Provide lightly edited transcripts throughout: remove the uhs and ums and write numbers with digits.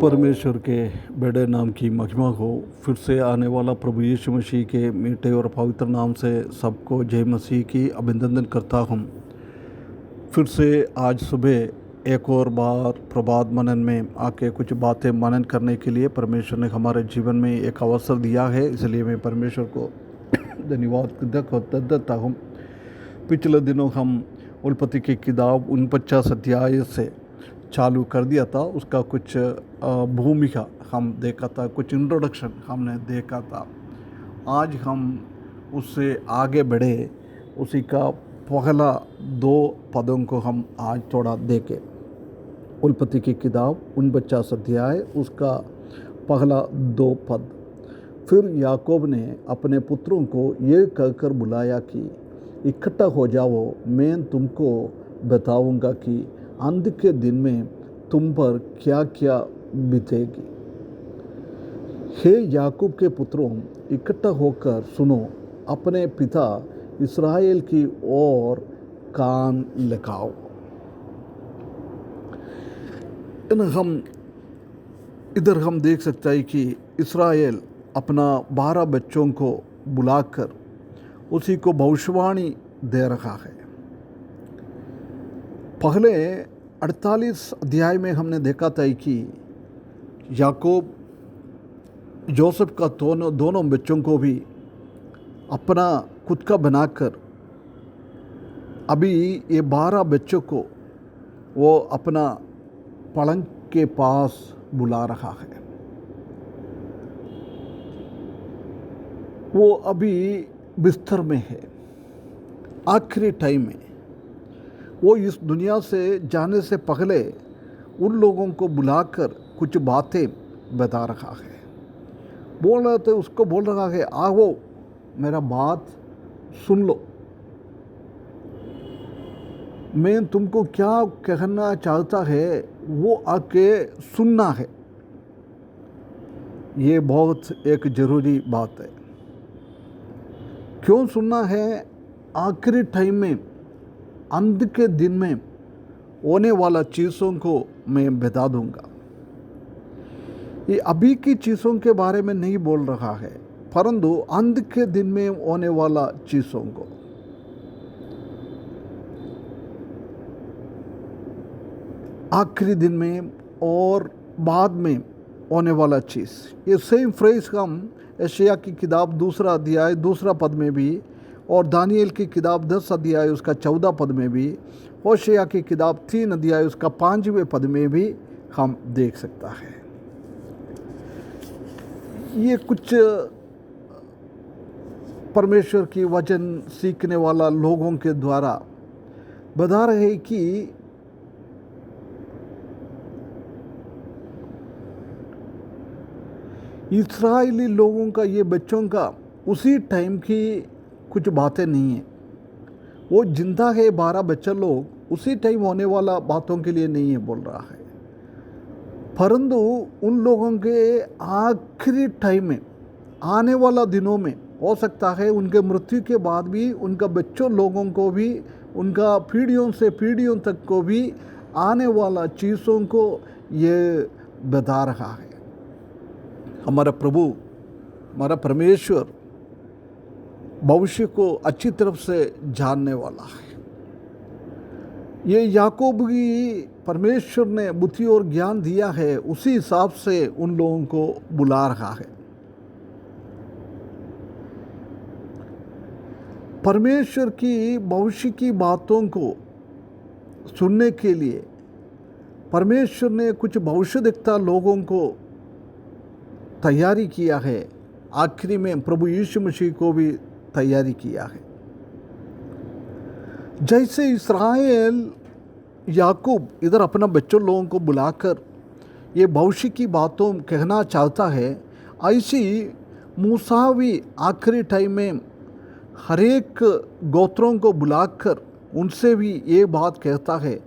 परमेश्वर के बड़े नाम की महिमा हो। फिर से आने वाला प्रभु यीशु मसीह के मीठे और पवित्र नाम से सबको जय मसीह की अभिनंदन करता हूँ। फिर से आज सुबह एक और बार प्रभात मनन में आके कुछ बातें मनन करने के लिए परमेश्वर ने हमारे जीवन में एक अवसर दिया है, इसलिए मैं परमेश्वर को धन्यवाद देता हूँ। पिछले दिनों हम उत्पत्ति की किताब 49 अध्याय से चालू कर दिया था। उसका कुछ भूमिका हम देखा था, कुछ इंट्रोडक्शन हमने देखा था। आज हम उससे आगे बढ़े, उसी का पहला 2 पदों को हम आज थोड़ा देखें। उत्पत्ति की किताब 49 अध्याय उसका पहला 2 पद। फिर याकूब ने अपने पुत्रों को ये कहकर बुलाया कि इकट्ठा हो जाओ, मैं तुमको बताऊंगा कि अंत के दिन में तुम पर क्या क्या बीतेगी। हे याकूब के पुत्रों, इकट्ठा होकर सुनो, अपने पिता इस्राएल की ओर कान लगाओ। इधर हम देख सकते हैं कि इस्राएल अपना 12 बच्चों को बुलाकर उसी को भविष्यवाणी दे रहा है। पहले 48 अध्याय में हमने देखा था कि याकूब जोसेफ का दोनों बच्चों को भी अपना खुद का बनाकर अभी ये 12 बच्चों को वो अपना पलंग के पास बुला रहा है। वो अभी बिस्तर में है, आखिरी टाइम में। वो इस दुनिया से जाने से पहले उन लोगों को बुलाकर कुछ बातें बता रहा है। उसको बोल रहा है, आओ मेरा बात सुन लो, मैं तुमको क्या कहना चाहता है वो आके सुनना है। ये बहुत एक ज़रूरी बात है। क्यों सुनना है? आखिरी टाइम में, अंत के दिन में होने वाला चीज़ों को मैं बता दूंगा। ये अभी की चीज़ों के बारे में नहीं बोल रहा है, परंतु अंत के दिन में होने वाला चीज़ों को। आखिरी दिन में और बाद में होने वाला चीज़। ये सेम फ्रेज हम यशायाह की किताब 2 अध्याय 2 पद में भी, और दानियल की किताब 10 अध्याय उसका 14 पद में भी, होशे की किताब 3 अध्याय उसका 5वें पद में भी हम देख सकता है। ये कुछ परमेश्वर की वचन सीखने वाला लोगों के द्वारा बता रहे हैं कि इस्राएली लोगों का, ये बच्चों का उसी टाइम की कुछ बातें नहीं है। वो जिंदा है 12 बच्चे लोग, उसी टाइम होने वाला बातों के लिए नहीं है बोल रहा है, परंतु उन लोगों के आखिरी टाइम में, आने वाला दिनों में हो सकता है उनके मृत्यु के बाद भी उनका बच्चों लोगों को भी, उनका पीढ़ियों से पीढ़ियों तक को भी आने वाला चीज़ों को ये बता रहा है। हमारा प्रभु, हमारा परमेश्वर भविष्य को अच्छी तरफ से जानने वाला है। ये याकूब की परमेश्वर ने बुद्धि और ज्ञान दिया है, उसी हिसाब से उन लोगों को बुला रहा है। परमेश्वर की भविष्य की बातों को सुनने के लिए परमेश्वर ने कुछ भविष्यद्वक्ता लोगों को तैयारी किया है। आखिरी में प्रभु यीशु मसीह को भी तैयारी किया है। जैसे इस्राएल याकूब इधर अपना बच्चों लोगों को बुलाकर ये भविष्य की बातों कहना चाहता है, ऐसी मूसा भी आखिरी टाइम में हर एक गोत्रों को बुलाकर उनसे भी ये बात कहता है।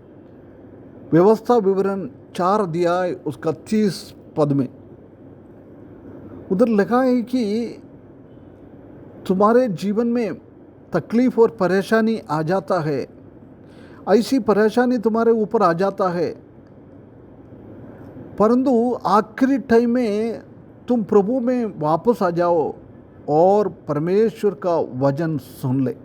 व्यवस्था विवरण 4 अध्याय उसका 30 पद में उधर लिखा है कि तुम्हारे जीवन में तकलीफ़ और परेशानी आ जाता है, ऐसी परेशानी तुम्हारे ऊपर आ जाता है, परंतु आखिरी टाइम में तुम प्रभु में वापस आ जाओ और परमेश्वर का वचन सुन ले।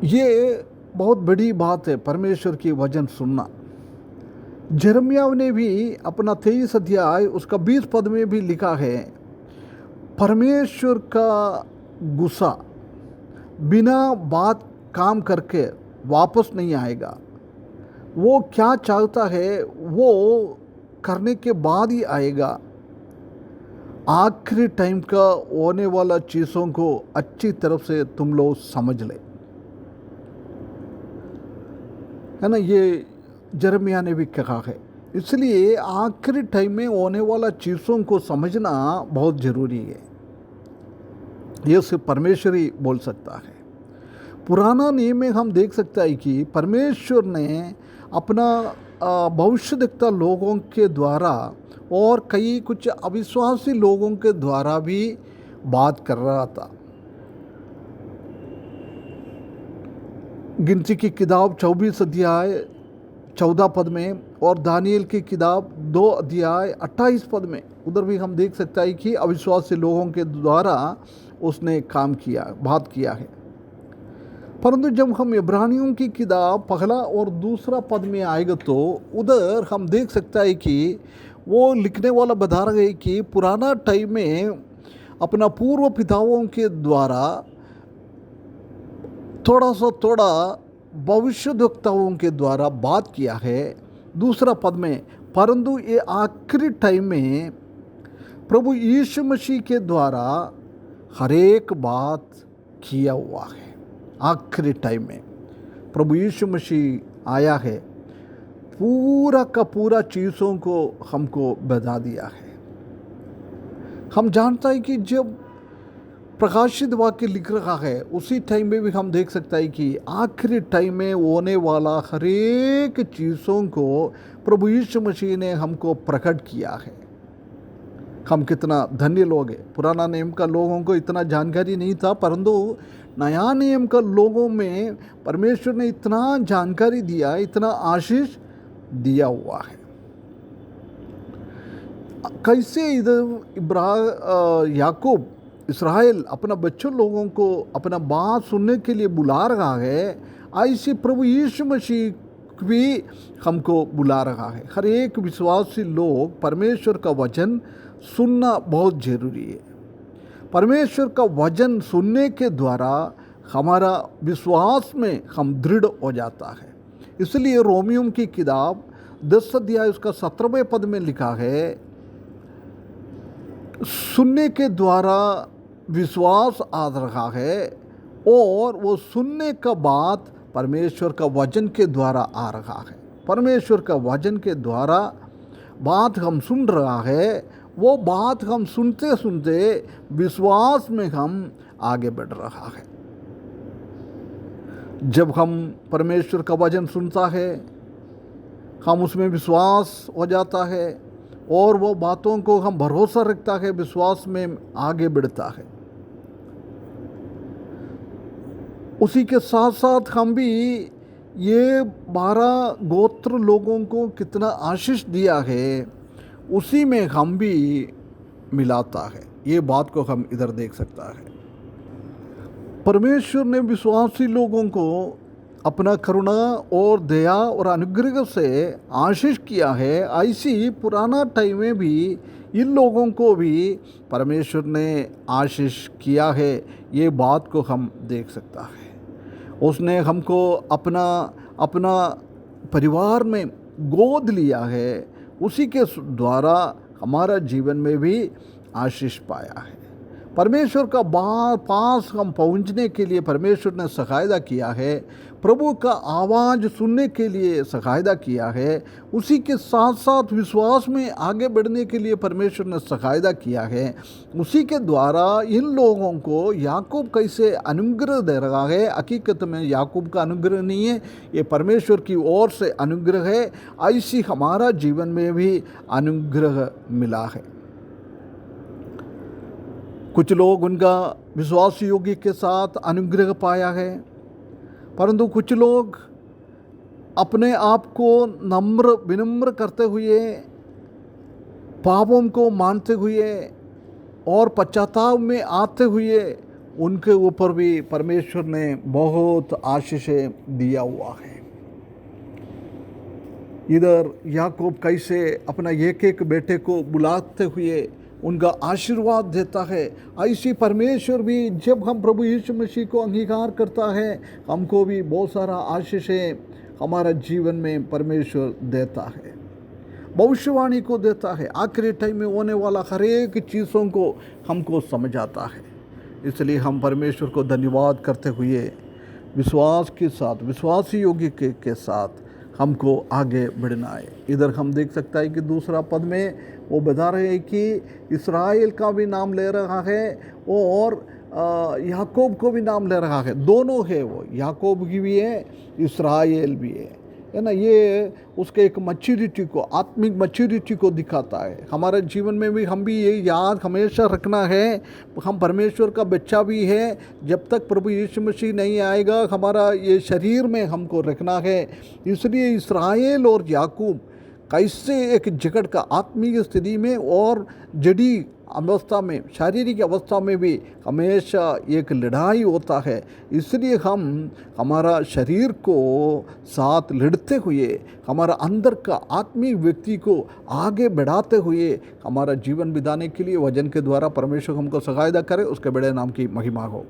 ये बहुत बड़ी बात है, परमेश्वर की वचन सुनना। यिर्मयाह ने भी अपना 23 अध्याय उसका 20 पद में भी लिखा है, परमेश्वर का गुस्सा बिना बात काम करके वापस नहीं आएगा। वो क्या चाहता है वो करने के बाद ही आएगा। आखिरी टाइम का होने वाला चीज़ों को अच्छी तरफ से तुम लोग समझ ले, है ना। ये यिर्मयाह ने भी कहा है। इसलिए आखिरी टाइम में होने वाला चीज़ों को समझना बहुत ज़रूरी है। ये सिर्फ परमेश्वर ही बोल सकता है। पुराना नियम में हम देख सकते हैं कि परमेश्वर ने अपना भविष्यद्वक्ता लोगों के द्वारा और कई कुछ अविश्वासी लोगों के द्वारा भी बात कर रहा था। गिनती की किताब 24 अध्याय 14 पद में और दानियल की किताब 2 अध्याय 28 पद में उधर भी हम देख सकते हैं कि अविश्वासी लोगों के द्वारा उसने काम किया, बात किया है। परंतु जब हम इब्रानियों की किताब पहला और दूसरा पद में आएगा तो उधर हम देख सकते हैं कि वो लिखने वाला बता रहा है कि पुराना टाइम में अपना पूर्व पिताओं के द्वारा थोड़ा भविष्यद्वक्ताओं के द्वारा बात किया है। दूसरा पद में, परंतु ये आखिरी टाइम में प्रभु यीशु मसीह के द्वारा हर एक बात किया हुआ है। आखिरी टाइम में प्रभु यीशु मसीह आया है, पूरा का पूरा चीज़ों को हमको बता दिया है। हम जानता है कि जब प्रकाशित वाक्य लिख रहा है उसी टाइम में भी हम देख सकते हैं कि आखिरी टाइम में होने वाला हर एक चीज़ों को प्रभु यीशु मसीह ने हमको प्रकट किया है। हम कितना धन्य लोग हैं। पुराना नियम का लोगों को इतना जानकारी नहीं था, परंतु नया नियम का लोगों में परमेश्वर ने इतना जानकारी दिया, इतना आशीष दिया हुआ है। कैसे इधर याकूब इस्राएल अपना बच्चों लोगों को अपना बात सुनने के लिए बुला रहा है, ऐसे प्रभु यीशु मसीह भी हमको बुला रहा है। हर एक विश्वासी लोग परमेश्वर का वचन सुनना बहुत ज़रूरी है। परमेश्वर का वचन सुनने के द्वारा हमारा विश्वास में हम दृढ़ हो जाता है। इसलिए रोमियों की किताब 10 अध्याय उसका 17वें पद में लिखा है, सुनने के द्वारा विश्वास आ रहा है और वो सुनने का बात परमेश्वर का वचन के द्वारा आ रहा है। परमेश्वर का वचन के द्वारा बात हम सुन रहा है, वो बात हम सुनते सुनते विश्वास में हम आगे बढ़ रहा है। जब हम परमेश्वर का वचन सुनता है हम उसमें विश्वास हो जाता है और वो बातों को हम भरोसा रखता है, विश्वास में आगे बढ़ता है। उसी के साथ साथ हम भी ये 12 गोत्र लोगों को कितना आशीष दिया है उसी में हम भी मिलाता है। ये बात को हम इधर देख सकता है। परमेश्वर ने विश्वासी लोगों को अपना करुणा और दया और अनुग्रह से आशीष किया है। ऐसी पुराना टाइम में भी इन लोगों को भी परमेश्वर ने आशीष किया है। ये बात को हम देख सकता है। उसने हमको अपना परिवार में गोद लिया है, उसी के द्वारा हमारा जीवन में भी आशीष पाया है। परमेश्वर का पास हम पहुंचने के लिए परमेश्वर ने सहायता किया है, प्रभु का आवाज़ सुनने के लिए सहायता किया है। उसी के साथ साथ विश्वास में आगे बढ़ने के लिए परमेश्वर ने सहायता किया है। उसी के द्वारा इन लोगों को याकूब कैसे अनुग्रह दे रहा है, हकीकत में याकूब का अनुग्रह नहीं है, ये परमेश्वर की ओर से अनुग्रह है। ऐसी हमारा जीवन में भी अनुग्रह मिला है। कुछ लोग उनका विश्वास योग्य के साथ अनुग्रह पाया है, परंतु कुछ लोग अपने आप को नम्र विनम्र करते हुए, पापों को मानते हुए और पश्चाताप में आते हुए उनके ऊपर भी परमेश्वर ने बहुत आशीषें दिया हुआ है। इधर याकूब कैसे अपना एक एक बेटे को बुलाते हुए उनका आशीर्वाद देता है, ऐसी परमेश्वर भी जब हम प्रभु यीशु मसीह को अंगीकार करता है, हमको भी बहुत सारा आशीषें हमारा जीवन में परमेश्वर देता है, भविष्यवाणी को देता है, आखिरी टाइम में होने वाला हर एक चीज़ों को हमको समझाता है। इसलिए हम परमेश्वर को धन्यवाद करते हुए विश्वास के साथ, विश्वासी योग्य के साथ हमको आगे बढ़ना है। इधर हम देख सकता है कि दूसरा पद में वो बता रहे हैं कि इस्राएल का भी नाम ले रहा है और याकूब को भी नाम ले रहा है, दोनों है, वो याकूब की भी है, इस्राएल भी है ना। ये उसके एक मैच्योरिटी को, आत्मिक मैच्योरिटी को दिखाता है। हमारे जीवन में भी हम भी ये याद हमेशा रखना है, हम परमेश्वर का बच्चा भी है। जब तक प्रभु यीशु मसीह नहीं आएगा, हमारा ये शरीर में हमको रखना है। इसलिए इस्राएल और याकूब कैसे एक जगत का आत्मिक स्थिति में और जड़ी अवस्था में, शारीरिक अवस्था में भी हमेशा एक लड़ाई होता है। इसलिए हम हमारा शरीर को साथ लड़ते हुए, हमारा अंदर का आत्मिक व्यक्ति को आगे बढ़ाते हुए हमारा जीवन बिताने के लिए वचन के द्वारा परमेश्वर हमको सहायता करे। उसके बड़े नाम की महिमा हो।